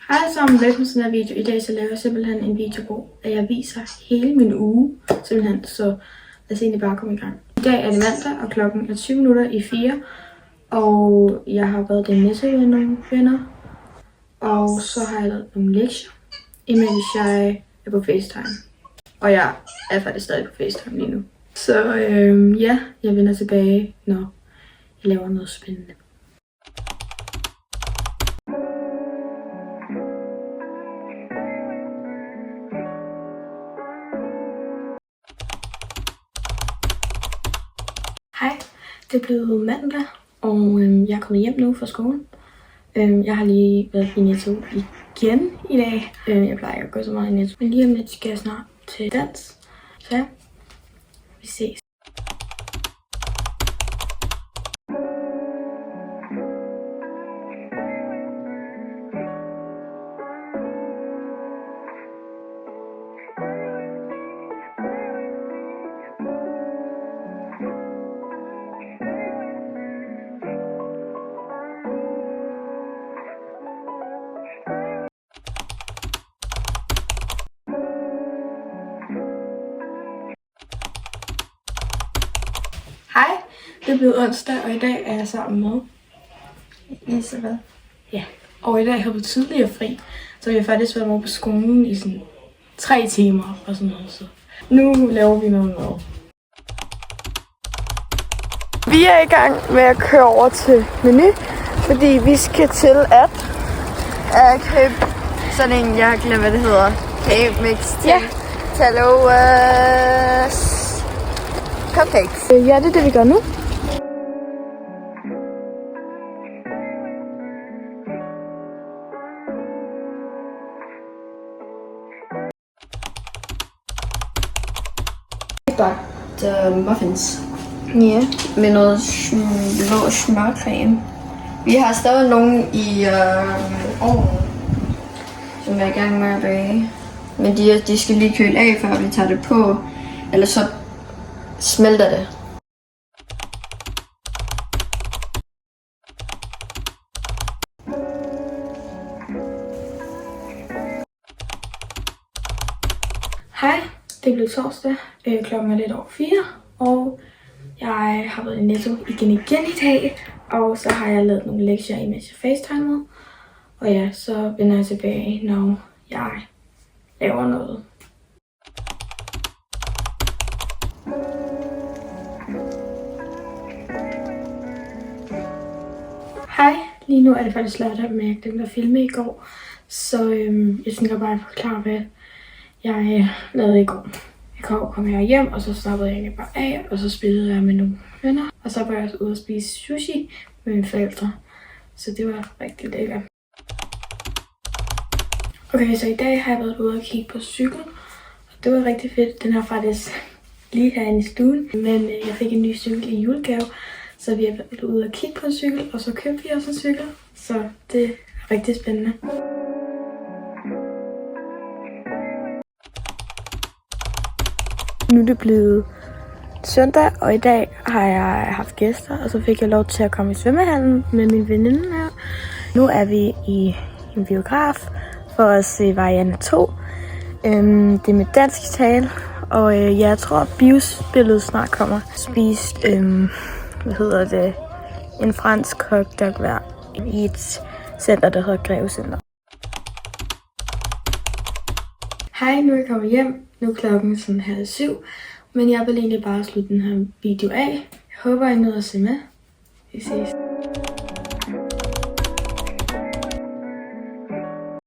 Hej alle sammen, velkommen til den her video. I dag så laver jeg simpelthen en video, hvor jeg viser hele min uge. Simpelthen, så lad os egentlig bare komme i gang. I dag er det mandag, og klokken er 4:20. Og jeg har været i Netto med nogle venner. Og så har jeg lavet nogle lektier, imens jeg er på FaceTime. Og jeg er faktisk stadig på FaceTime lige nu. Så ja, jeg vender tilbage, når jeg laver noget spændende. Hej, det er blevet mandag, og jeg er kommet hjem nu fra skolen. Jeg har lige været i Netto igen i dag. Jeg plejer ikke at gå så meget i Netto. Men lige om lidt skal jeg snart til dans. Så ja, vi ses. Hej, det er blevet onsdag, og i dag er jeg sammen med Isabel. Ja, og i dag har vi tidligere fri, så vi har faktisk været over på skolen i sådan 3 timer og sådan noget. Så nu laver vi noget mad. Vi er i gang med at køre over til Menu, fordi vi skal til at købe sådan en, jeg glemmer hvad det hedder, cake mix til Talos cupcakes. Ja, det er det vi gør nu. Bagt muffins. Ja. Med noget blå smørcreme. Vi har stadig nogle i ovnen, som jeg er i gang med at bage. Men de skal lige køle af, før vi tager det på. Eller så smelter det. Hej, det blev torsdag. Klokken er lidt over 4, og jeg har været i Netto igen i dag. Og så har jeg lavet nogle lektier, imens jeg FaceTimede. Og ja, så vender jeg tilbage, når jeg laver noget. Hej, lige nu er det faktisk lørdag, men jeg glemte at filme i går. Så jeg tænker bare at forklare, hvad jeg lavede i går. Jeg kom hjem, og så snappede jeg egentlig bare af, og så spillede jeg med nogle venner. Og så var jeg også ude at spise sushi med mine forældre. Så det var rigtig lækkert. Okay, så i dag har jeg været ude og kigge på cykel. Og det var rigtig fedt. Den har faktisk lige herinde i stuen. Men jeg fik en ny cykel i julegave. Så vi har været ude og kigge på en cykel, og så købte vi også en cykel. Så det er rigtig spændende. Nu er det blevet søndag, og i dag har jeg haft gæster, og så fik jeg lov til at komme i svømmehallen med min veninde her. Nu er vi i en biograf for at se Vaiana 2. Det er med dansk tale, og jeg tror biospillet snart kommer. Spist, en fransk cocktail i et center, der hedder Greve Center. Hej, nu er jeg kommet hjem. Nu er klokken sådan 6:30, men jeg vil egentlig bare slutte den her video af. Jeg håber, I nåede at se med. Vi ses.